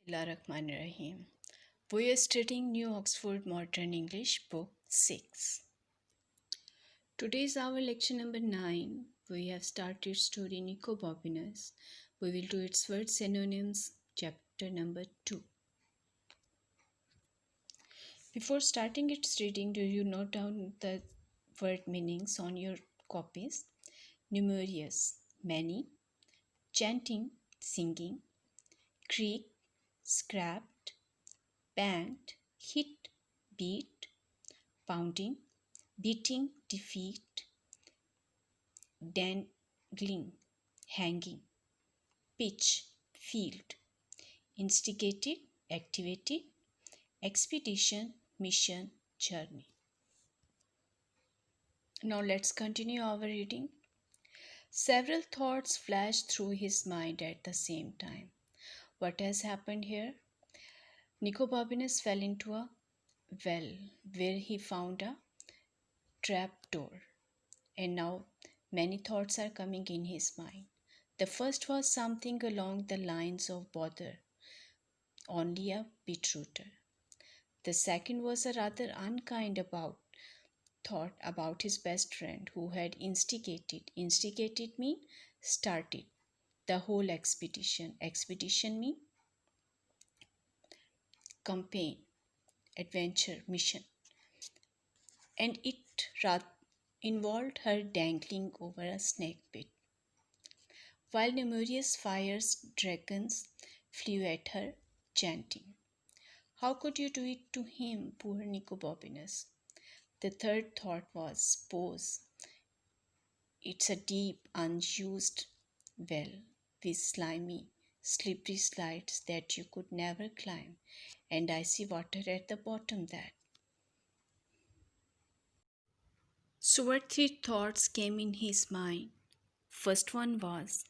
Bismillahirrahmanirrahim. We are studying New Oxford Modern English, Book 6. Today is our lecture number 9. We have started story Nicobobinus. We will do its word synonyms, chapter number 2. Before starting its reading, do you note down the word meanings on your copies? Numerous, many, chanting, singing, creak, scrapped, banged, hit, beat, pounding, beating, defeat, dangling, hanging, pitch, field, instigated, activated, expedition, mission, journey. Now let's continue our reading. Several thoughts flashed through his mind at the same time. What has happened here? Nicobobinus fell into a well where he found a trap door, and now many thoughts are coming in his mind. The first was something along the lines of bother, only a beetrooter. The second was a rather unkind about thought about his best friend who had instigated mean started the whole expedition. Expedition mean campaign, adventure, mission, and it involved her dangling over a snake pit, while numerous fires dragons flew at her, chanting. How could you do it to him, poor Nicobobinus? The third thought was, suppose it's a deep, unused well with slimy, slippery slides that you could never climb, and icy water at the bottom that. So what three thoughts came in his mind? First one was,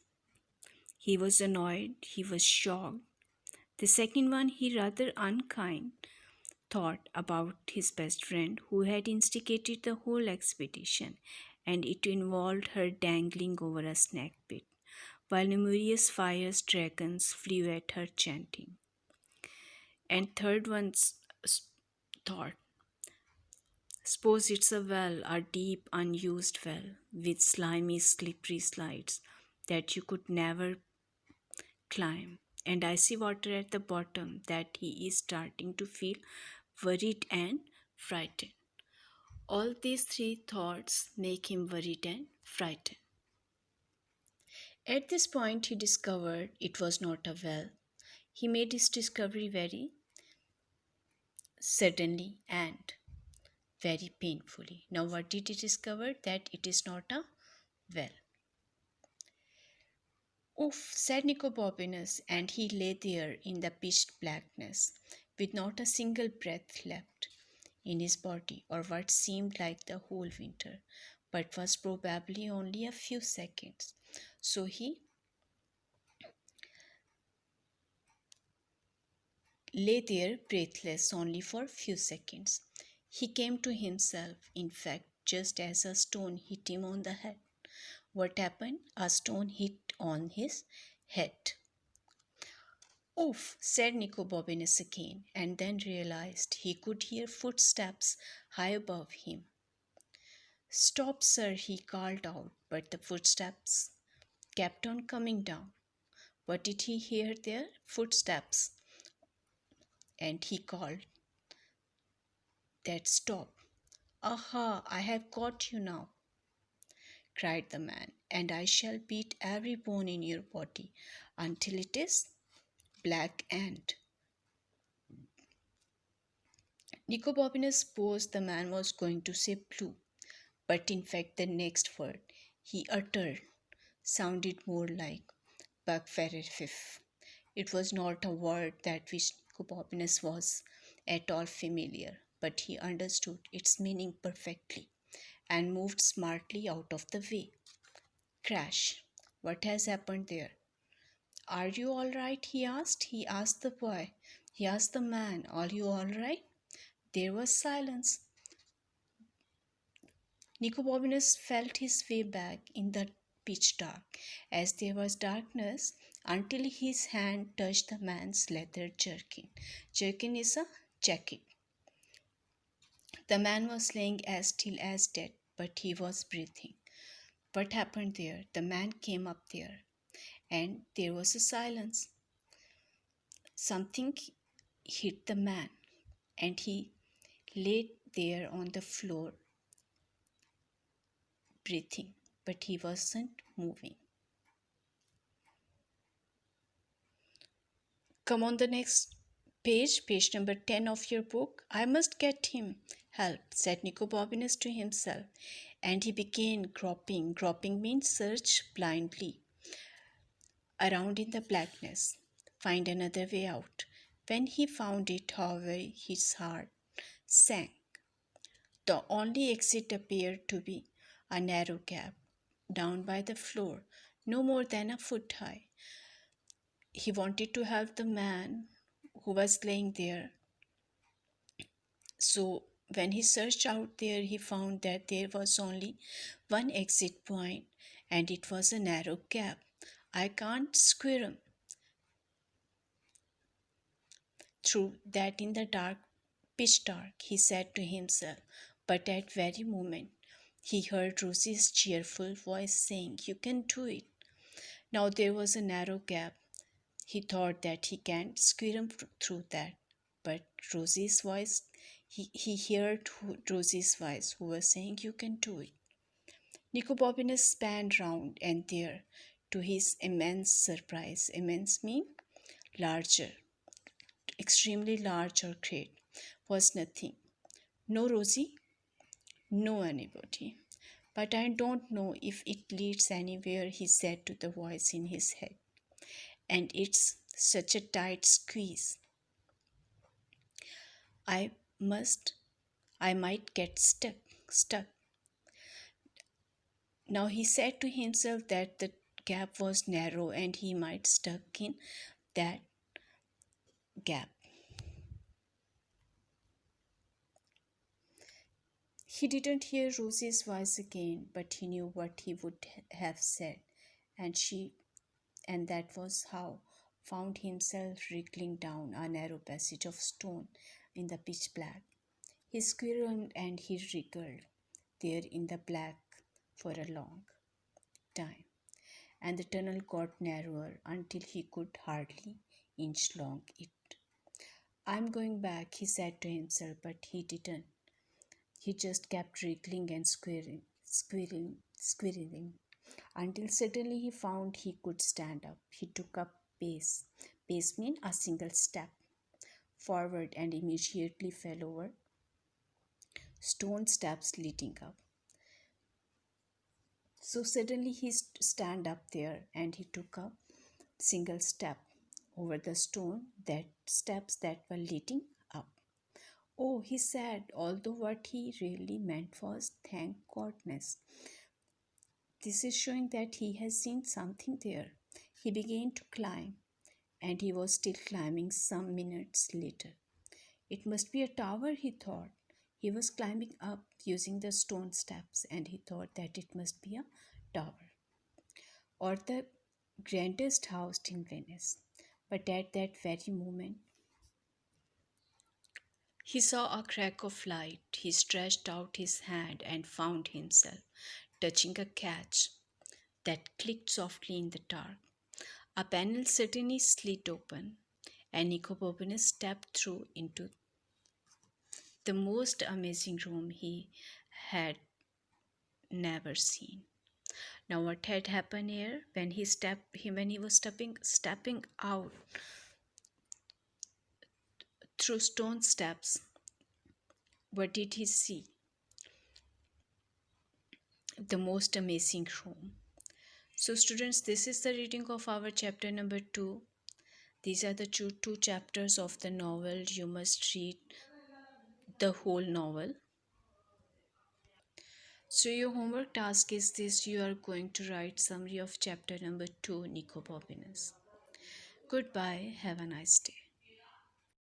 he was annoyed, he was shocked. The second one, he rather unkind thought about his best friend who had instigated the whole expedition, and it involved her dangling over a snake pit, while numerous fires dragons flew at her, chanting. And third one's thought, suppose it's a well, a deep unused well with slimy slippery slides that you could never climb, and icy water at the bottom that he is starting to feel worried and frightened. All these three thoughts make him worried and frightened. At this point, he discovered it was not a well. He made his discovery very suddenly and very painfully. Now, what did he discover? That it is not a well. Oof, said Nicobobinus, and he lay there in the pitched blackness, with not a single breath left in his body, or what seemed like the whole winter, but was probably only a few seconds. So he lay there breathless only for few seconds. He came to himself, in fact, just as a stone hit him on the head. What happened? A stone hit on his head. Oof, said Nicobobinus again, and then realized he could hear footsteps high above him. Stop, sir, he called out, but the footsteps kept on coming down. What did he hear there? Footsteps. And he called that stop. Aha, I have got you now, cried the man, and I shall beat every bone in your body until it is black and. Nicobobinus supposed the man was going to say blue, but in fact the next word he uttered sounded more like Buckferrifif. It was not a word that which Nicobobinus was at all familiar, but he understood its meaning perfectly and moved smartly out of the way. Crash! What has happened there? Are you all right? He asked. He asked the boy. He asked the man, are you all right? There was silence. Nicobobinus felt his way back in the pitch dark. As there was darkness, until his hand touched the man's leather jerkin. Jerkin is a jacket. The man was laying as still as dead, but he was breathing. What happened there? The man came up there, and there was a silence. Something hit the man, and he lay there on the floor, breathing, but he wasn't moving. Come on the next page, page number 10 of your book. I must get him help, said Nicobobinus to himself, and he began groping. Groping means search blindly around in the blackness, find another way out. When he found it, however, his heart sank. The only exit appeared to be a narrow gap down by the floor, no more than a foot high. He wanted to help the man who was laying there. So, when he searched out there, he found that there was only one exit point, and it was a narrow gap. I can't squirm through that in the dark, pitch dark, he said to himself. But at very moment, he heard Rosie's cheerful voice saying, "You can do it." Now there was a narrow gap. He thought that he can't squirm through that. But Rosie's voice, he heard Rosie's voice who was saying, "You can do it." Nicobobinus span round, and there, to his immense surprise, immense mean larger, extremely large or great, was nothing. No Rosie, no anybody. But I don't know if it leads anywhere, he said to the voice in his head. And it's such a tight squeeze. I must, I might get stuck. Now he said to himself that the gap was narrow and he might stuck in that gap. He didn't hear Rosie's voice again, but he knew what he would have said, and that was how found himself wriggling down a narrow passage of stone in the pitch black. He squirmed and he wriggled there in the black for a long time, and the tunnel got narrower until he could hardly inch along it. "I'm going back," he said to himself, but he didn't. He just kept wriggling and squirreling, until suddenly he found he could stand up. He took up pace. Pace means a single step forward and immediately fell over stone steps leading up. So suddenly he stand up there and he took a single step over the steps that were leading up. "Oh," he said, although what he really meant was, "Thank goodness. This is showing that he has seen something there." He began to climb, and he was still climbing some minutes later. "It must be a tower," he thought. He was climbing up using the stone steps, and he thought that it must be a tower or the grandest house in Venice. But at that very moment, he saw a crack of light. He stretched out his hand and found himself touching a catch that clicked softly in the dark. A panel suddenly slid open, and Nicobobinus stepped through into the most amazing room he had never seen. Now, what had happened here? When he was stepping out through stone steps, what did he see? The most amazing room. So, students, this is the reading of our chapter number 2. These are the two chapters of the novel. You must read the whole novel. So your homework task is this: you are going to write summary of chapter number 2, Nicobobinus. Goodbye, have a nice day.